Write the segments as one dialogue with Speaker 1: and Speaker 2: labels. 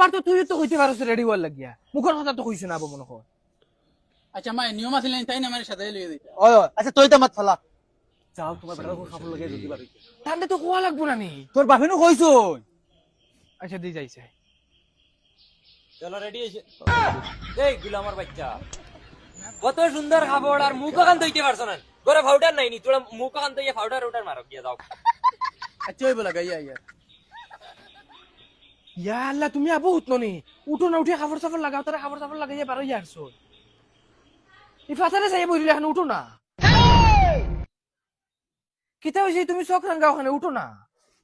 Speaker 1: বাবার তো তুই তো কইতে পারছ রেডি হওয়ার লাগিয়া মুখের কথা তো কইছ না আবো মনে কর
Speaker 2: আচ্ছা মা নিয়ম আছিল তাই না আমার সাথে লইয়া দিতে
Speaker 3: ওই আচ্ছা তুই তো মাত ফালা
Speaker 4: যাও তোমার বেটার খাবার লাগে যদি পারি
Speaker 1: তাহলে তো কোয়া লাগবো না নি
Speaker 3: তোর বাপেনু কইছো
Speaker 1: আচ্ছা দি যাইছে
Speaker 4: চলো রেডি হইছে এই গুলামার বাচ্চা কত সুন্দর খাবার আর মুখ কান ধুইতে পারছ না গোরে পাউডার নাই নি তোরা মুখ কান ধুইয়া পাউডার ওটার মারো গিয়া যাও
Speaker 2: আচ্ছা ওই বলা গাইয়া ইয়ার
Speaker 1: ইয়া আল্লাহ তুমি আবো উঠনো নি উঠো না উঠে খাবার সাফর লাগাও তারা খাবার সাফর লাগাইয়া বারো ইয়ারছো এই ফাতারে যাই বইলে এখন উঠো না কিতা হইছে তুমি চোখ রাঙ্গা ওখানে উঠো না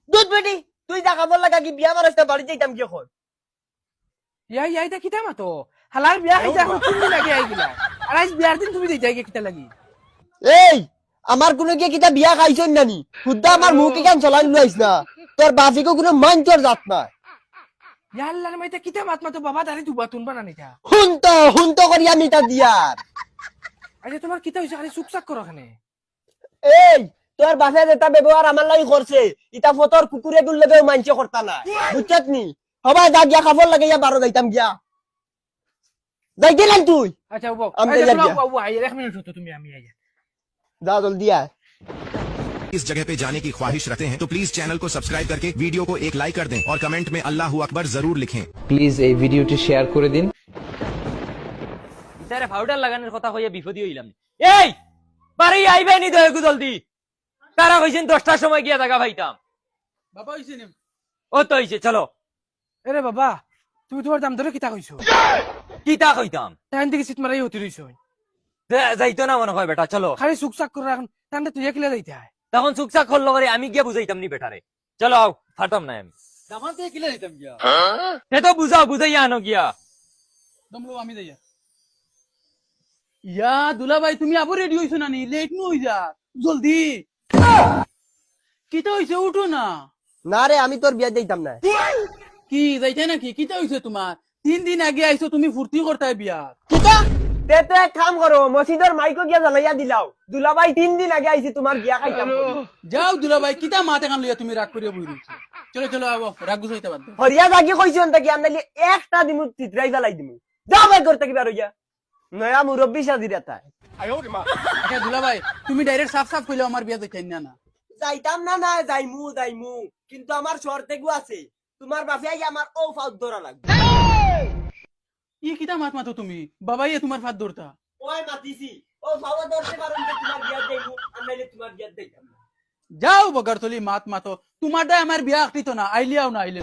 Speaker 3: দুধ বেটি তুই যা খাবার লাগা কি বিয়া মারাস বাড়ি যাইতাম কি এখন
Speaker 1: ইয়া ইয়া এটা কিতা মাতো হালার বিয়া খাইতে এখন তুমি লাগে আইগিলা আর আজ বিয়ার দিন তুমি দেই যাইগে কিতা লাগি
Speaker 3: এই আমার কোনো কি কিতা বিয়া খাইছন নানি খুদা আমার মুখে কেন চলাই লইছ না তোর বাপিকে কোনো মান তোর জাত না
Speaker 1: ইয়া আল্লাহ মাইতা কিতা মাত মাতো বাবা দাঁড়ি দুবা তুনবা না নিতা
Speaker 3: হুনতো করি আমি তা দিয়ার
Speaker 1: আচ্ছা তোমার কিতা হইছে খালি চুপচাপ করো ওখানে
Speaker 3: এই তোর বাপে যেটা ব্যবহার আমার লাগি করছে ইটা ফতর কুকুরে দুললেও মানছে করতা না বুঝছত নি সবাই যা গিয়া খাবার লাগে ইয়া বারো যাইতাম গিয়া যাইতে নাই তুই
Speaker 1: আচ্ছা বাবা
Speaker 3: আমি
Speaker 1: আচ্ছা
Speaker 3: যাই
Speaker 1: বাবা বাবা এক মিনিট হতো তুমি আমি আইয়া
Speaker 3: যা জলদি আয়
Speaker 5: इस जगह पे जाने की ख्वाहिश रखते हैं तो प्लीज चैनल को सब्सक्राइब करके वीडियो को एक लाइक कर दें और कमेंट में अल्लाह अकबर जरूर लिखें।
Speaker 6: প্লিজ এই ভিডিওটি শেয়ার করে দিন।
Speaker 4: তারে পাউডার লাগানোর কথা কইয়া বিপদী হইলাম এই বাড়ি আইবে নি দয়গু জলদি তারা কইছেন 10টার সময় গিয়া জায়গা পাইতাম
Speaker 2: বাবা হইছে নি
Speaker 4: ও তো হইছে চলো
Speaker 1: এরে বাবা তুমি তোমার দাম ধরে কিতা কইছো
Speaker 4: কিতা কইতাম
Speaker 1: টাইম থেকে সিট মারাই হতে রইছো
Speaker 4: যাইতো না মনে হয় বেটা চলো
Speaker 1: খালি চুপচাপ করে এখন টান্ডে তুই একলা যাইতে হয়
Speaker 4: তখন চুকচাক করলো করে আমি গিয়া বুঝাইতাম নি বেটারে চলো আও ফাটাম না আমি
Speaker 2: দামান থেকে কিলা দিতাম গিয়া
Speaker 4: সে তো বুঝাও বুঝাইয়া আনো গিয়া
Speaker 2: দমলো আমি যাইয়া ইয়া দুলা ভাই তুমি আবার রেডি হইছো না নি লেট নু হই যা জলদি কিতা হইছে উঠো না
Speaker 3: না রে আমি তোর বিয়া যাইতাম না
Speaker 2: কি যাইতে নাকি কিতা হইছে তোমার 3 দিন আগে আইছো তুমি ফুর্তি করতে বিয়া
Speaker 3: কিতা তে তো এক কাম করো মসজিদের মাইকো গিয়া জ্বালাইয়া দিলাও দুলাভাই 3 দিন আগে আইছি তোমার বিয়া খাইতাম
Speaker 2: যাও দুলা ভাই কিতা মাতে কান লইয়া তুমি রাগ করিয়া বই রইছো চলো চলো আবো রাগ গুছাইতে বাদ
Speaker 3: হরিয়া জাগি কইছন তাকি আনলি একটা দিমু তিতরাই জ্বালাই দিমু যাও ভাই করতে কি বার হইয়া নয়া মুরব্বি সাজিরা তাই
Speaker 2: আচ্ছা দুলা ভাই তুমি ডাইরেক্ট সাফ সাফ কইলো আমার বিয়া যাইতেন না
Speaker 3: যাইতাম না না যাইমু কিন্তু আমার শর্তে গু আছে তোমার বাপে আমার ও ফাউদ ধরা লাগবে
Speaker 2: ই কিতা মাত মাতো তুমি বাবাই তোমার ফাত ধরতা
Speaker 3: ওই মাতিছি ও ফাউদ ধরতে পারেন তো তোমার বিয়া দেইমু আনলে তোমার বিয়া দেইতাম না
Speaker 2: যাও বগারতলি মাত মাতো তোমারটা আমার বিয়া আকিতো না আইলিয়াও না আইলে